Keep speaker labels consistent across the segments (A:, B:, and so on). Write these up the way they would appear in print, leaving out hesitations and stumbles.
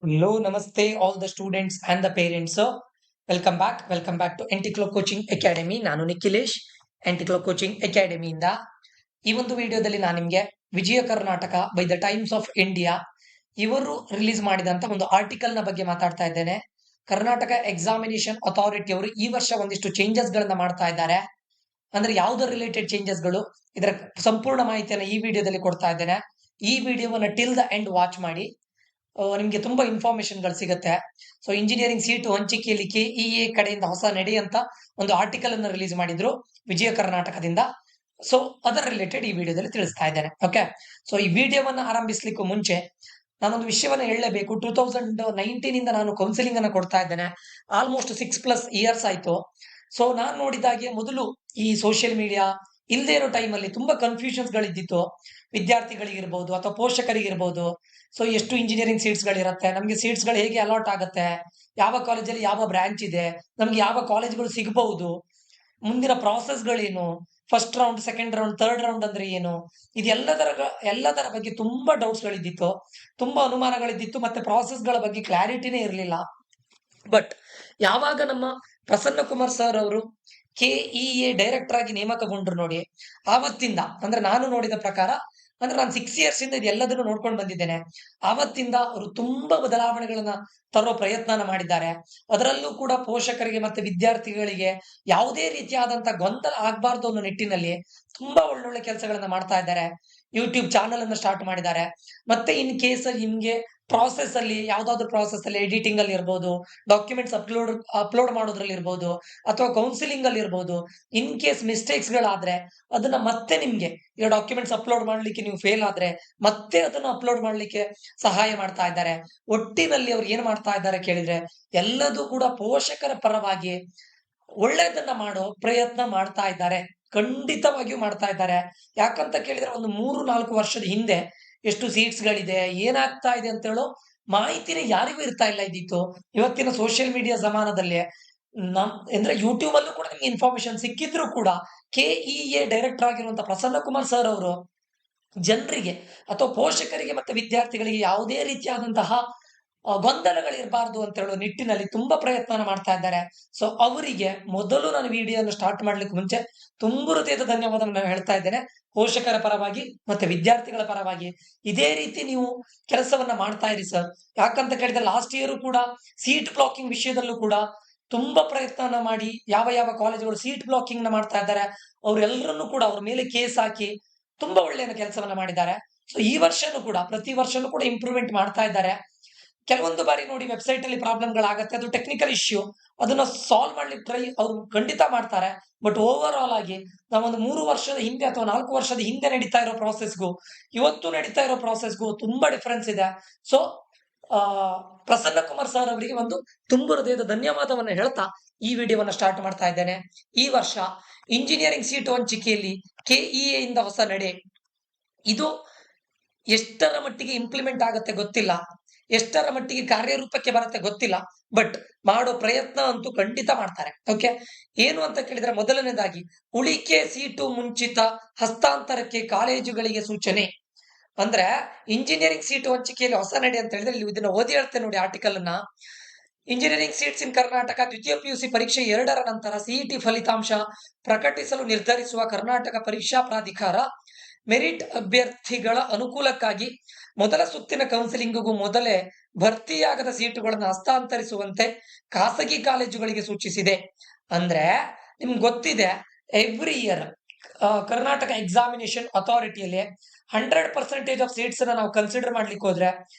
A: Hello, namaste, all the students and the parents. So, welcome back to Anticlo Coaching Academy. ನಾನು Nikhilesh Anticlo Coaching Academy ಇಂದ ಈ ಒಂದು ವಿಡಿಯೋದಲ್ಲಿ ನಾನು ನಿಮಗೆ Vijaya Karnataka by the Times of India ಇವರು ರಿಲೀಸ್ ಮಾಡಿದಂತ ಒಂದು ಆರ್ಟಿಕಲ್ ನ ಬಗ್ಗೆ ಮಾತಾಡ್ತಾ ಇದ್ದೇನೆ. ಕರ್ನಾಟಕ ಎಕ್ಸಾಮಿನೇಷನ್ ಅಥಾರಿಟಿ ಅವರು ಈ ವರ್ಷ ಒಂದಿಷ್ಟು ಚೇಂಜಸ್ ಗಳನ್ನ ಮಾಡ್ತಾ ಇದ್ದಾರೆ. ಅಂದ್ರೆ ಯಾವ್ದು ರಿಲೇಟೆಡ್ ಚೇಂಜಸ್ ಗಳು ಇದರ ಸಂಪೂರ್ಣ ಮಾಹಿತಿಯನ್ನು ಈ ವಿಡಿಯೋದಲ್ಲಿ ಕೊಡ್ತಾ ಇದ್ದೇನೆ. ಈ ವಿಡಿಯೋವನ್ನ ಟಿಲ್ ದ ಎಂಡ್ ವಾಚ್ ಮಾಡಿ. ನಿಮ್ಗೆ ತುಂಬಾ ಇನ್ಫಾರ್ಮೇಶನ್ಗಳು ಸಿಗುತ್ತೆ. ಸೊ ಇಂಜಿನಿಯರಿಂಗ್ ಸೀಟು ಹಂಚಿಕೆಯಲ್ಲಿ ಕೆಇಎ ಕಡೆಯಿಂದ ಹೊಸ ನಡೆ ಅಂತ ಒಂದು ಆರ್ಟಿಕಲ್ ಅನ್ನು ರಿಲೀಸ್ ಮಾಡಿದ್ರು ವಿಜಯ ಕರ್ನಾಟಕದಿಂದ. ಸೊ ಅದರ ರಿಲೇಟೆಡ್ ಈ ವಿಡಿಯೋದಲ್ಲಿ ತಿಳಿಸ್ತಾ ಇದ್ದೇನೆ. ಓಕೆ, ಸೊ ಈ ವಿಡಿಯೋವನ್ನ ಆರಂಭಿಸ್ಲಿಕ್ಕೂ ಮುಂಚೆ ನಾನೊಂದು ವಿಷಯವನ್ನ ಹೇಳಲೇಬೇಕು. 2019 ಇಂದ ನಾನು ಕೌನ್ಸಿಲಿಂಗ್ ಅನ್ನ ಕೊಡ್ತಾ ಇದ್ದೇನೆ. ಆಲ್ಮೋಸ್ಟ್ 6+ ಇಯರ್ಸ್ ಆಯ್ತು. ಸೊ ನಾನ್ ನೋಡಿದಾಗೆ ಮೊದಲು ಈ ಸೋಷಿಯಲ್ ಮೀಡಿಯಾ ಇಲ್ಲದೆ ಇರೋ ಟೈಮಲ್ಲಿ ತುಂಬಾ ಕನ್ಫ್ಯೂಷನ್ಸ್ ಗಳಿದ್ದಿತ್ತು. ವಿದ್ಯಾರ್ಥಿಗಳಿಗಿರ್ಬೋದು ಅಥವಾ ಪೋಷಕರಿಗಿರ್ಬೋದು. ಸೊ ಎಷ್ಟು ಇಂಜಿನಿಯರಿಂಗ್ ಸೀಟ್ಸ್ ಗಳಿರುತ್ತೆ, ನಮ್ಗೆ ಸೀಟ್ಸ್ ಗಳು ಹೇಗೆ ಅಲಾಟ್ ಆಗುತ್ತೆ, ಯಾವ ಕಾಲೇಜಲ್ಲಿ ಯಾವ ಬ್ರಾಂಚ್ ಇದೆ, ನಮ್ಗೆ ಯಾವ ಕಾಲೇಜ್ಗಳು ಸಿಗಬಹುದು, ಮುಂದಿನ ಗಳೇನು, first round, second round, third round ಅಂದ್ರೆ ಏನು, ಎಲ್ಲದರ ಬಗ್ಗೆ ತುಂಬಾ ಡೌಟ್ಸ್ ಗಳಿದ್ದಿತ್ತು, ತುಂಬಾ ಅನುಮಾನಗಳಿದ್ದಿತ್ತು, ಮತ್ತೆ ಗಳ ಬಗ್ಗೆ ಕ್ಲಾರಿಟಿನೇ ಇರಲಿಲ್ಲ. ಬಟ್ ಯಾವಾಗ ನಮ್ಮ ಪ್ರಸನ್ನ ಕುಮಾರ್ ಸರ್ ಅವರು ಕೆಇಎ ಡೈರೆಕ್ಟರ್ ಆಗಿ ನೇಮಕಗೊಂಡ್ರು ನೋಡಿ, ಆವತ್ತಿಂದ ಅಂದ್ರೆ ನಾನು ನೋಡಿದ ಪ್ರಕಾರ, ಅಂದ್ರೆ ನಾನು 6 ಇಯರ್ಸ್ ಇಂದ ಇದೆಲ್ಲದನ್ನು ನೋಡ್ಕೊಂಡು ಬಂದಿದ್ದೇನೆ. ಆವತ್ತಿಂದ ಅವರು ತುಂಬಾ ಬದಲಾವಣೆಗಳನ್ನ ತರೋ ಪ್ರಯತ್ನನ ಮಾಡಿದ್ದಾರೆ. ಅದರಲ್ಲೂ ಕೂಡ ಪೋಷಕರಿಗೆ ಮತ್ತೆ ವಿದ್ಯಾರ್ಥಿಗಳಿಗೆ ಯಾವುದೇ ರೀತಿಯಾದಂತ ಗೊಂದಲ ಆಗ್ಬಾರ್ದು ಅನ್ನೋ ನಿಟ್ಟಿನಲ್ಲಿ ತುಂಬಾ ಒಳ್ಳೊಳ್ಳೆ ಕೆಲಸಗಳನ್ನ ಮಾಡ್ತಾ ಇದ್ದಾರೆ. ಯೂಟ್ಯೂಬ್ ಚಾನಲ್ ಅನ್ನು ಸ್ಟಾರ್ಟ್ ಮಾಡಿದ್ದಾರೆ. ಮತ್ತೆ ಇನ್ ಕೇಸ್ ನಿಮ್ಗೆ ಪ್ರಾಸೆಸ್ ಅಲ್ಲಿ ಎಡಿಟಿಂಗ್ ಅಲ್ಲಿ ಇರ್ಬೋದು, ಡಾಕ್ಯುಮೆಂಟ್ಸ್ ಅಪ್ಲೋಡ್ ಮಾಡೋದ್ರಲ್ಲಿ ಇರ್ಬೋದು, ಅಥವಾ ಕೌನ್ಸಿಲಿಂಗ್ ಅಲ್ಲಿ ಇರ್ಬೋದು, ಇನ್ ಕೇಸ್ ಮಿಸ್ಟೇಕ್ಸ್ ಗಳಾದ್ರೆ ಅದನ್ನ ಮತ್ತೆ ನಿಮ್ಗೆ ಈಗ ಡಾಕ್ಯುಮೆಂಟ್ಸ್ ಅಪ್ಲೋಡ್ ಮಾಡ್ಲಿಕ್ಕೆ ನೀವು ಫೇಲ್ ಆದ್ರೆ ಮತ್ತೆ ಅದನ್ನ ಅಪ್ಲೋಡ್ ಮಾಡ್ಲಿಕ್ಕೆ ಸಹಾಯ ಮಾಡ್ತಾ ಇದ್ದಾರೆ. ಒಟ್ಟಿನಲ್ಲಿ ಅವ್ರು ಏನ್ ಮಾಡ್ತಾ ಇದ್ದಾರೆ ಕೇಳಿದ್ರೆ, ಎಲ್ಲದೂ ಕೂಡ ಪೋಷಕರ ಪರವಾಗಿ ಒಳ್ಳೇದನ್ನ ಮಾಡೋ ಪ್ರಯತ್ನ ಮಾಡ್ತಾ ಇದ್ದಾರೆ. ಖಂಡಿತವಾಗಿಯೂ ಮಾಡ್ತಾ ಇದ್ದಾರೆ. ಯಾಕಂತ ಕೇಳಿದ್ರೆ ಒಂದು 3-4 ವರ್ಷದ ಹಿಂದೆ ಎಷ್ಟು ಸೀಟ್ಸ್ ಗಳಿದೆ, ಏನಾಗ್ತಾ ಇದೆ ಅಂತ ಹೇಳೋ ಮಾಹಿತಿನೇ ಯಾರಿಗೂ ಇರ್ತಾ ಇಲ್ಲ ಇದ್ದಿತ್ತು. ಇವತ್ತಿನ ಸೋಷಿಯಲ್ ಮೀಡಿಯಾ ಜಮಾನದಲ್ಲಿ ಅಂದ್ರೆ ಯೂಟ್ಯೂಬ್ ಅಲ್ಲೂ ಕೂಡ ನಿಮ್ಗೆ ಇನ್ಫಾರ್ಮೇಶನ್ ಸಿಕ್ಕಿದ್ರು ಕೂಡ ಕೆಇಎ ಡೈರೆಕ್ಟರ್ ಆಗಿರುವಂತ ಪ್ರಸನ್ನ ಕುಮಾರ್ ಸರ್ ಅವರು ಜನರಿಗೆ ಅಥವಾ ಪೋಷಕರಿಗೆ ಮತ್ತೆ ವಿದ್ಯಾರ್ಥಿಗಳಿಗೆ ಯಾವುದೇ ರೀತಿಯಾದಂತಹ ಗೊಂದಲಗಳಿರಬಾರ್ದು ಅಂತ ಹೇಳೋ ನಿಟ್ಟಿನಲ್ಲಿ ತುಂಬಾ ಪ್ರಯತ್ನ ಮಾಡ್ತಾ ಇದ್ದಾರೆ. ಸೊ ಅವರಿಗೆ ಮೊದಲು ನಾನು ವಿಡಿಯೋನ ಸ್ಟಾರ್ಟ್ ಮಾಡ್ಲಿಕ್ಕೆ ಮುಂಚೆ ತುಂಬ ಹೃದಯದ ಧನ್ಯವಾದವನ್ನು ಹೇಳ್ತಾ ಇದ್ದೇನೆ. ಪೋಷಕರ ಪರವಾಗಿ ಮತ್ತೆ ವಿದ್ಯಾರ್ಥಿಗಳ ಪರವಾಗಿ ಇದೇ ರೀತಿ ನೀವು ಕೆಲಸವನ್ನ ಮಾಡ್ತಾ ಇರಿ ಸರ್. ಯಾಕಂತ ಕೇಳಿದ್ರೆ ಲಾಸ್ಟ್ ಇಯರ್ ಕೂಡ ಸೀಟ್ ಬ್ಲಾಕಿಂಗ್ ವಿಷಯದಲ್ಲೂ ಕೂಡ ತುಂಬಾ ಪ್ರಯತ್ನ ಮಾಡಿ ಯಾವ ಯಾವ ಕಾಲೇಜುಗಳು ಸೀಟ್ ಬ್ಲಾಕಿಂಗ್ ನ ಮಾಡ್ತಾ ಇದ್ದಾರೆ ಅವರೆಲ್ಲರನ್ನು ಕೂಡ ಅವ್ರ ಮೇಲೆ ಕೇಸ್ ಹಾಕಿ ತುಂಬಾ ಒಳ್ಳೆಯ ಕೆಲಸವನ್ನ ಮಾಡಿದ್ದಾರೆ. ಸೊ ಈ ವರ್ಷನೂ ಕೂಡ ಪ್ರತಿ ವರ್ಷನೂ ಕೂಡ ಇಂಪ್ರೂವ್ಮೆಂಟ್ ಮಾಡ್ತಾ ಇದ್ದಾರೆ. ಕೆಲವೊಂದು ಬಾರಿ ನೋಡಿ ವೆಬ್ಸೈಟ್ ಅಲ್ಲಿ ಪ್ರಾಬ್ಲಮ್ಗಳಾಗತ್ತೆ, ಅದು ಟೆಕ್ನಿಕಲ್ ಇಶ್ಯೂ. ಅದನ್ನ ಸಾಲ್ವ್ ಮಾಡ್ಲಿಕ್ಕೆ ಟ್ರೈ ಅವರು ಖಂಡಿತ ಮಾಡ್ತಾರೆ. ಬಟ್ ಓವರ್ ಆಲ್ ಆಗಿ ನಾವೊಂದು 3 ವರ್ಷದ ಹಿಂದೆ ಅಥವಾ 4 ವರ್ಷದ ಹಿಂದೆ ನಡೀತಾ ಇರೋ ಪ್ರಾಸೆಸ್ಗೂ ಇವತ್ತು ನಡೀತಾ ಇರೋ ಪ್ರಾಸೆಸ್ಗೂ ತುಂಬಾ ಡಿಫರೆನ್ಸ್ ಇದೆ. ಸೊ ಆ ಪ್ರಸನ್ನ ಕುಮಾರ್ ಸರ್ ಅವರಿಗೆ ಒಂದು ತುಂಬ ಹೃದಯದ ಧನ್ಯವಾದವನ್ನ ಹೇಳ್ತಾ ಈ ವಿಡಿಯೋವನ್ನ ಸ್ಟಾರ್ಟ್ ಮಾಡ್ತಾ ಇದ್ದೇನೆ. ಈ ವರ್ಷ ಇಂಜಿನಿಯರಿಂಗ್ ಸೀಟು ಹಂಚಿಕೆಯಲ್ಲಿ ಕೆಇಎ ಇಂದ ಹೊಸ ನಡೆ, ಇದು ಎಷ್ಟರ ಮಟ್ಟಿಗೆ ಇಂಪ್ಲಿಮೆಂಟ್ ಆಗುತ್ತೆ ಗೊತ್ತಿಲ್ಲ, ಎಷ್ಟರ ಮಟ್ಟಿಗೆ ಕಾರ್ಯರೂಪಕ್ಕೆ ಬರುತ್ತೆ ಗೊತ್ತಿಲ್ಲ. ಬಟ್ ಮಾಡೋ ಪ್ರಯತ್ನ ಅಂತೂ ಖಂಡಿತ ಮಾಡ್ತಾರೆ. ಓಕೆ, ಏನು ಅಂತ ಕೇಳಿದ್ರೆ, ಮೊದಲನೇದಾಗಿ ಉಳಿಕೆ ಸೀಟು ಮುಂಚಿತ ಹಸ್ತಾಂತರಕ್ಕೆ ಕಾಲೇಜುಗಳಿಗೆ ಸೂಚನೆ. ಅಂದ್ರೆ ಇಂಜಿನಿಯರಿಂಗ್ ಸೀಟು ಹಂಚಿಕೆಯಲ್ಲಿ ಹೊಸ ನಡೆ ಅಂತ ಹೇಳಿದ್ರೆ, ಇಲ್ಲಿ ಇದನ್ನ ಓದಿ ಹೇಳ್ತೇನೆ ನೋಡಿ ಆರ್ಟಿಕಲ್ ಅನ್ನ. ಇಂಜಿನಿಯರಿಂಗ್ ಸೀಟ್ಸ್ ಇನ್ ಕರ್ನಾಟಕ ದ್ವಿತೀಯ ಪಿಯುಸಿ ಪರೀಕ್ಷೆ 2ರ ನಂತರ ಸಿಇಟಿ ಫಲಿತಾಂಶ ಪ್ರಕಟಿಸಲು ನಿರ್ಧರಿಸುವ ಕರ್ನಾಟಕ ಪರೀಕ್ಷಾ ಪ್ರಾಧಿಕಾರ ಮೆರಿಟ್ ಅಭ್ಯರ್ಥಿಗಳ ಅನುಕೂಲಕ್ಕಾಗಿ ಮೊದಲ ಸುತ್ತಿನ ಕೌನ್ಸಿಲಿಂಗ್ಗೂ ಮೊದಲೇ ಭರ್ತಿಯಾಗದ ಸೀಟುಗಳನ್ನು ಹಸ್ತಾಂತರಿಸುವಂತೆ ಖಾಸಗಿ ಕಾಲೇಜುಗಳಿಗೆ ಸೂಚಿಸಿದೆ. ಅಂದ್ರೆ ನಿಮ್ಗೆ ಗೊತ್ತಿದೆ, ಎವ್ರಿ ಇಯರ್ ಕರ್ನಾಟಕ ಎಕ್ಸಾಮಿನೇಷನ್ ಅಥಾರಿಟಿಯಲ್ಲಿ 100% ಆಫ್ ಸೀಟ್ಸ್ ನಾವು ಕನ್ಸಿಡರ್ ಮಾಡ್ಲಿಕ್ಕೆ ಹೋದ್ರೆ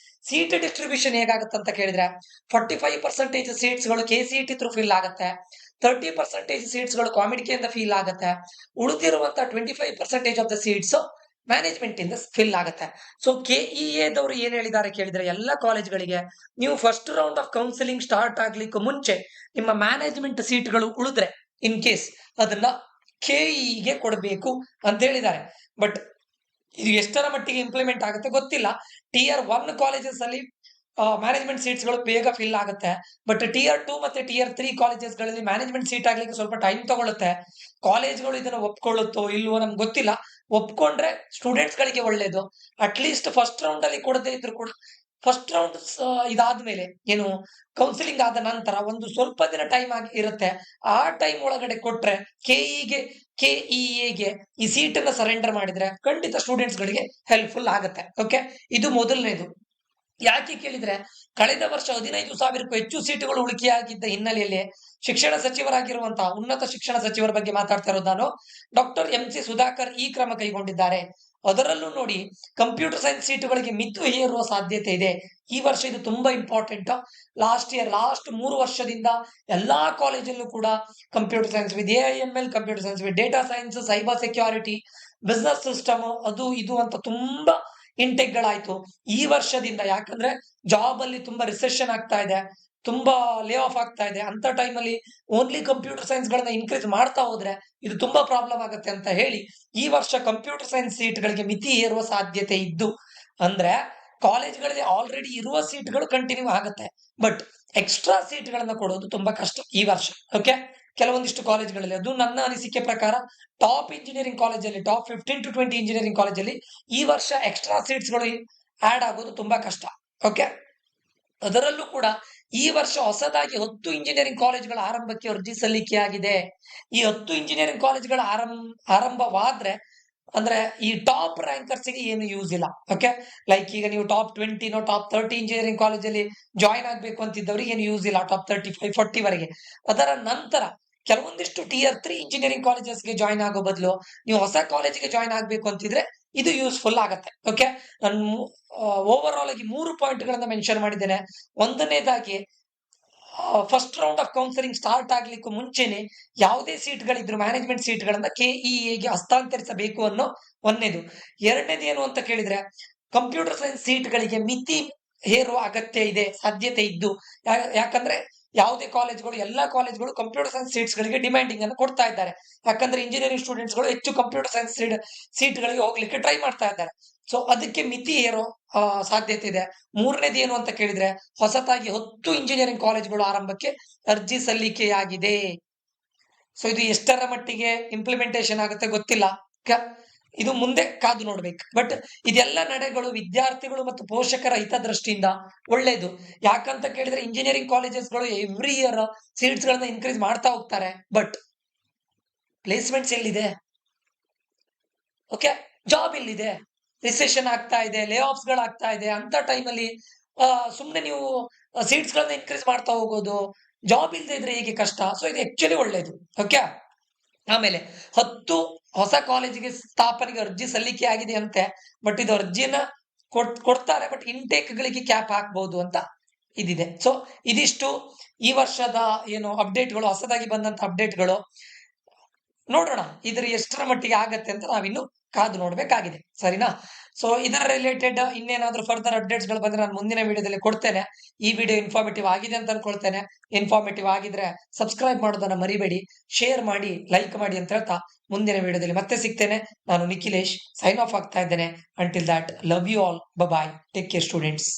A: ಸೀಟ್ ಡಿಸ್ಟ್ರಿಬ್ಯೂಷನ್ ಹೇಗಾಗುತ್ತೆ ಅಂತ ಕೇಳಿದ್ರೆ, 45% ಸೀಟ್ಸ್ ಗಳು ಕೆಸಿಇಟಿ ಥ್ರೂ ಫಿಲ್ ಆಗುತ್ತೆ, 30% ಸೀಟ್ಸ್ ಗಳು ಕಾಮಿಡಿಕೆಯಿಂದ ಫಿಲ್ ಆಗುತ್ತೆ, ಉಳಿದಿರುವಂತ 25% ಆಫ್ ದ ಸೀಟ್ಸ್ ಮ್ಯಾನೇಜ್ಮೆಂಟ್ ಇಂದ ಫಿಲ್ ಆಗುತ್ತೆ. ಸೊ ಕೆಇಎದವರು ಏನ್ ಹೇಳಿದ್ದಾರೆ ಕೇಳಿದ್ರೆ, ಎಲ್ಲ ಕಾಲೇಜ್ಗಳಿಗೆ ನೀವು first round of counselling start ಆಗ್ಲಿಕ್ಕೆ ಮುಂಚೆ ನಿಮ್ಮ ಮ್ಯಾನೇಜ್ಮೆಂಟ್ ಸೀಟ್ಗಳು ಉಳಿದ್ರೆ ಇನ್ ಕೇಸ್ ಅದನ್ನ ಕೆಇಗೆ ಕೊಡಬೇಕು ಅಂತ ಹೇಳಿದ್ದಾರೆ. ಬಟ್ ಇದು ಎಷ್ಟರ ಮಟ್ಟಿಗೆ ಇಂಪ್ಲಿಮೆಂಟ್ ಆಗುತ್ತೆ ಗೊತ್ತಿಲ್ಲ. Tier 1 ಕಾಲೇಜಸ್ ಅಲ್ಲಿ ಮ್ಯಾನೇಜ್ಮೆಂಟ್ ಸೀಟ್ಸ್ ಗಳು ಬೇಗ ಫಿಲ್ ಆಗುತ್ತೆ. ಬಟ್ Tier 2 ಮತ್ತೆ Tier 3 ಕಾಲೇಜಸ್ ಗಳಲ್ಲಿ ಮ್ಯಾನೇಜ್ಮೆಂಟ್ ಸೀಟ್ ಆಗ್ಲಿಕ್ಕೆ ಸ್ವಲ್ಪ ಟೈಮ್ ತಗೊಳುತ್ತೆ. ಕಾಲೇಜ್ಗಳು ಇದನ್ನ ಒಪ್ಕೊಳ್ಳುತ್ತೋ ಇಲ್ವೋ ನಮ್ಗೆ ಗೊತ್ತಿಲ್ಲ. ಒಪ್ಕೊಂಡ್ರೆ ಸ್ಟೂಡೆಂಟ್ಸ್ ಗಳಿಗೆ ಒಳ್ಳೇದು. ಅಟ್ ಲೀಸ್ಟ್ ಫಸ್ಟ್ ರೌಂಡ್ ಅಲ್ಲಿ ಕೊಡದೇ ಇದ್ರು ಕೂಡ ಫಸ್ಟ್ ರೌಂಡ್ ಇದಾದ್ಮೇಲೆ ಏನು ಕೌನ್ಸಿಲಿಂಗ್ ಆದ ನಂತರ ಒಂದು ಸ್ವಲ್ಪ ದಿನ ಟೈಮ್ ಆಗಿ ಇರುತ್ತೆ. ಆ ಟೈಮ್ ಒಳಗಡೆ ಕೊಟ್ರೆ ಕೆಇಎಗೆ ಈ ಸೀಟ್ ಅನ್ನ ಸರೆಂಡರ್ ಮಾಡಿದ್ರೆ ಖಂಡಿತ ಸ್ಟೂಡೆಂಟ್ಸ್ ಗಳಿಗೆ ಹೆಲ್ಪ್ಫುಲ್ ಆಗುತ್ತೆ. ಓಕೆ, ಇದು ಮೊದಲನೇದು. ಯಾಕೆ ಕೇಳಿದ್ರೆ ಕಳೆದ ವರ್ಷ 15,000ಕ್ಕೂ ಹೆಚ್ಚು ಸೀಟುಗಳು ಉಳಿಕೆಯಾಗಿದ್ದ ಹಿನ್ನೆಲೆಯಲ್ಲಿ ಶಿಕ್ಷಣ ಸಚಿವರಾಗಿರುವಂತಹ ಉನ್ನತ ಶಿಕ್ಷಣ ಸಚಿವರ ಬಗ್ಗೆ ಮಾತಾಡ್ತಾ ಇರೋದು ನಾನು. ಡಾಕ್ಟರ್ MC ಸುಧಾಕರ್ ಈ ಕ್ರಮ ಕೈಗೊಂಡಿದ್ದಾರೆ. ಅದರಲ್ಲೂ ನೋಡಿ, ಕಂಪ್ಯೂಟರ್ ಸೈನ್ಸ್ ಸೀಟುಗಳಿಗೆ ಮಿತಿ ಹೇರುವ ಸಾಧ್ಯತೆ ಇದೆ. ಈ ವರ್ಷ ಇದು ತುಂಬಾ ಇಂಪಾರ್ಟೆಂಟ್. ಲಾಸ್ಟ್ 3 ವರ್ಷದಿಂದ ಎಲ್ಲಾ ಕಾಲೇಜಲ್ಲೂ ಕೂಡ computer science with AIML, computer science with data science, cyber security, business system, ಅದು ಇದು ಅಂತ ತುಂಬಾ ಇಂಟೆಕ್ಗಳಾಯ್ತು ಈ ವರ್ಷದಿಂದ. ಯಾಕಂದ್ರೆ ಜಾಬ್ ಅಲ್ಲಿ ತುಂಬಾ ರಿಸೆಷನ್ ಆಗ್ತಾ ಇದೆ, ತುಂಬಾ ಲೇ ಆಫ್ ಆಗ್ತಾ ಇದೆ. ಅಂತ ಟೈಮಲ್ಲಿ ಓನ್ಲಿ ಕಂಪ್ಯೂಟರ್ ಸೈನ್ಸ್ ಗಳನ್ನ ಇನ್ಕ್ರೀಸ್ ಮಾಡ್ತಾ ಹೋದ್ರೆ ಇದು ತುಂಬಾ ಪ್ರಾಬ್ಲಮ್ ಆಗುತ್ತೆ ಅಂತ ಹೇಳಿ ಈ ವರ್ಷ ಕಂಪ್ಯೂಟರ್ ಸೈನ್ಸ್ ಸೀಟ್ಗಳಿಗೆ ಮಿತಿ ಏರುವ ಸಾಧ್ಯತೆ ಇದ್ದು, ಅಂದ್ರೆ ಕಾಲೇಜ್ಗಳಲ್ಲಿ ಆಲ್ರೆಡಿ ಇರುವ ಸೀಟ್ಗಳು ಕಂಟಿನ್ಯೂ ಆಗುತ್ತೆ, ಬಟ್ ಎಕ್ಸ್ಟ್ರಾ ಸೀಟ್ಗಳನ್ನ ಕೊಡೋದು ತುಂಬಾ ಕಷ್ಟ ಈ ವರ್ಷ. ಓಕೆ, ಕೆಲವೊಂದಿಷ್ಟು ಕಾಲೇಜ್ಗಳಲ್ಲಿ, ಅದು ನನ್ನ ಅನಿಸಿಕೆ ಪ್ರಕಾರ ಟಾಪ್ ಇಂಜಿನಿಯರಿಂಗ್ ಕಾಲೇಜಲ್ಲಿ, ಟಾಪ್ 15 to 20 ಇಂಜಿನಿಯರಿಂಗ್ ಕಾಲೇಜಲ್ಲಿ ಈ ವರ್ಷ ಎಕ್ಸ್ಟ್ರಾ ಸೀಟ್ಸ್ಗಳು ಆಡ್ ಆಗೋದು ತುಂಬಾ ಕಷ್ಟ. ಓಕೆ, ಅದರಲ್ಲೂ ಕೂಡ ಈ ವರ್ಷ ಹೊಸದಾಗಿ 10 ಇಂಜಿನಿಯರಿಂಗ್ ಕಾಲೇಜ್ಗಳ ಆರಂಭಕ್ಕೆ ಅರ್ಜಿ ಸಲ್ಲಿಕೆಯಾಗಿದೆ. ಈ 10 ಇಂಜಿನಿಯರಿಂಗ್ ಕಾಲೇಜ್ಗಳ ಆರಂಭವಾದ್ರೆ ಅಂದ್ರೆ ಈ ಟಾಪ್ ರ್ಯಾಂಕರ್ಸ್ ಗೆ ಏನು ಯೂಸ್ ಇಲ್ಲ. ಓಕೆ, ಲೈಕ್ ಈಗ ನೀವು ಟಾಪ್ 20 ಟಾಪ್ 30 ಇಂಜಿನಿಯರಿಂಗ್ ಕಾಲೇಜಲ್ಲಿ ಜಾಯಿನ್ ಆಗ್ಬೇಕು ಅಂತಿದ್ದವ್ರಿಗೆ ಏನು ಯೂಸ್ ಇಲ್ಲ ಟಾಪ್ 35, 40 ವರೆಗೆ. ಅದರ ನಂತರ ಕೆಲವೊಂದಿಷ್ಟು Tier 3 ಇಂಜಿನಿಯರಿಂಗ್ ಕಾಲೇಜಸ್ಗೆ ಜಾಯಿನ್ ಆಗೋ ಬದಲು ನೀವು ಹೊಸ ಕಾಲೇಜಿಗೆ ಜಾಯಿನ್ ಆಗ್ಬೇಕು ಅಂತಿದ್ರೆ ಇದು ಯೂಸ್ಫುಲ್ ಆಗತ್ತೆ. ಓಕೆ, ನಾನು ಓವರ್ ಆಲ್ ಆಗಿ 3 ಪಾಯಿಂಟ್ಗಳನ್ನ ಮೆನ್ಷನ್ ಮಾಡಿದ್ದೇನೆ. ಒಂದನೇದಾಗಿ, first round of counselling start ಆಗ್ಲಿಕ್ಕೂ ಮುಂಚೆನೆ ಯಾವುದೇ ಸೀಟ್ಗಳಿದ್ರು ಮ್ಯಾನೇಜ್ಮೆಂಟ್ ಸೀಟ್ಗಳನ್ನ ಕೆಇಎಗೆ ಹಸ್ತಾಂತರಿಸಬೇಕು ಅನ್ನೋ ಒಂದನೇದು. ಎರಡನೇದು ಏನು ಅಂತ ಕೇಳಿದ್ರೆ, ಕಂಪ್ಯೂಟರ್ ಸೈನ್ಸ್ ಸೀಟ್ಗಳಿಗೆ ಮಿತಿ ಹೇರುವ ಅಗತ್ಯ ಇದೆ, ಸಾಧ್ಯತೆ ಇದ್ದು. ಯಾಕಂದ್ರೆ ಯಾವುದೇ ಕಾಲೇಜ್ಗಳು, ಎಲ್ಲಾ ಕಾಲೇಜ್ಗಳು ಕಂಪ್ಯೂಟರ್ ಸೈನ್ಸ್ ಸೀಟ್ಸ್ ಗಳಿಗೆ ಡಿಮ್ಯಾಂಡಿಂಗ್ ಅನ್ನು ಕೊಡ್ತಾ ಇದ್ದಾರೆ. ಯಾಕಂದ್ರೆ ಇಂಜಿನಿಯರಿಂಗ್ ಸ್ಟೂಡೆಂಟ್ಸ್ ಗಳು ಹೆಚ್ಚು ಕಂಪ್ಯೂಟರ್ ಸೈನ್ಸ್ ಸೀಟ್ಗಳಿಗೆ ಹೋಗ್ಲಿಕ್ಕೆ ಟ್ರೈ ಮಾಡ್ತಾ ಇದ್ದಾರೆ. ಸೊ ಅದಕ್ಕೆ ಮಿತಿ ಏರೋ ಸಾಧ್ಯತೆ ಇದೆ. ಮೂರನೇದು ಏನು ಅಂತ ಕೇಳಿದ್ರೆ, ಹೊಸತಾಗಿ 10 ಇಂಜಿನಿಯರಿಂಗ್ ಕಾಲೇಜ್ಗಳು ಆರಂಭಕ್ಕೆ ಅರ್ಜಿ ಸಲ್ಲಿಕೆಯಾಗಿದೆ. ಸೊ ಇದು ಎಷ್ಟರ ಮಟ್ಟಿಗೆ ಇಂಪ್ಲಿಮೆಂಟೇಷನ್ ಆಗುತ್ತೆ ಗೊತ್ತಿಲ್ಲ, ಇದು ಮುಂದೆ ಕಾದು ನೋಡ್ಬೇಕು. ಬಟ್ ಇದೆಲ್ಲ ನಡೆಗಳು ವಿದ್ಯಾರ್ಥಿಗಳು ಮತ್ತು ಪೋಷಕರ ಹಿತದೃಷ್ಟಿಯಿಂದ ಒಳ್ಳೇದು. ಯಾಕಂತ ಕೇಳಿದ್ರೆ ಇಂಜಿನಿಯರಿಂಗ್ ಕಾಲೇಜಸ್ಗಳು ಎವ್ರಿ ಇಯರ್ ಸೀಟ್ಸ್ ಗಳನ್ನ ಇನ್ಕ್ರೀಸ್ ಮಾಡ್ತಾ ಹೋಗ್ತಾರೆ, ಬಟ್ ಪ್ಲೇಸ್ಮೆಂಟ್ಸ್ ಎಲ್ಲಿದೆ? ಓಕೆ, ಜಾಬ್ ಎಲ್ಲಿದೆ? ರಿಸೆಷನ್ ಆಗ್ತಾ ಇದೆ, ಲೇ ಆಫ್ಸ್ ಗಳಾಗ್ತಾ ಇದೆ. ಅಂತ ಟೈಮಲ್ಲಿ ಸುಮ್ನೆ ನೀವು ಸೀಟ್ಸ್ ಗಳನ್ನ ಇನ್ಕ್ರೀಸ್ ಮಾಡ್ತಾ ಹೋಗೋದು, ಜಾಬ್ ಇಲ್ಲದೆ ಇದ್ರೆ ಹೇಗೆ ಕಷ್ಟ. ಸೊ ಇದು ಆಕ್ಚುಲಿ ಒಳ್ಳೇದು. ಓಕೆ, ಆಮೇಲೆ 10 ಹೊಸ ಕಾಲೇಜಿಗೆ ಸ್ಥಾಪನೆಗೆ ಅರ್ಜಿ ಸಲ್ಲಿಕೆ ಆಗಿದೆ ಅಂತೆ, ಬಟ್ ಇದು ಅರ್ಜಿನ ಕೊಡ್ತಾರೆ, ಬಟ್ ಇಂಟೇಕ್ ಗಳಿಗೆ ಕ್ಯಾಪ್ ಹಾಕ್ಬಹುದು ಅಂತ ಇದಿದೆ. ಸೊ ಇದಿಷ್ಟು ಈ ವರ್ಷದ ಏನು ಅಪ್ಡೇಟ್ಗಳು, ಹೊಸದಾಗಿ ಬಂದಂತ ಅಪ್ಡೇಟ್ಗಳು. ನೋಡೋಣ ಇದ್ರ ಎಷ್ಟರ ಮಟ್ಟಿಗೆ ಆಗತ್ತೆ ಅಂತ ನಾವಿನ್ನು ಕಾದು ನೋಡ್ಬೇಕಾಗಿದೆ, ಸರಿನಾ? ಸೊ ಇದರ ರಿಲೇಟೆಡ್ ಇನ್ನೇನಾದ್ರೂ ಫರ್ದರ್ ಅಪ್ಡೇಟ್ಸ್ ಗಳು ಬಂದ್ರೆ ನಾನು ಮುಂದಿನ ವಿಡಿಯೋದಲ್ಲಿ ಕೊಡ್ತೇನೆ. ಈ ವಿಡಿಯೋ ಇನ್ಫಾರ್ಮೇಟಿವ್ ಆಗಿದೆ ಅಂತ ಅನ್ಕೊಳ್ತೇನೆ. ಇನ್ಫಾರ್ಮೇಟಿವ್ ಆಗಿದ್ರೆ ಸಬ್ಸ್ಕ್ರೈಬ್ ಮಾಡೋದನ್ನ ಮರಿಬೇಡಿ, ಶೇರ್ ಮಾಡಿ, ಲೈಕ್ ಮಾಡಿ ಅಂತ ಹೇಳ್ತಾ ಮುಂದಿನ ವಿಡಿಯೋದಲ್ಲಿ ಮತ್ತೆ ಸಿಗ್ತೇನೆ. ನಾನು ನಿಖಿಲೇಶ್ ಸೈನ್ ಆಫ್ ಆಗ್ತಾ ಇದ್ದೇನೆ. Until that, love you all, bye, take care students.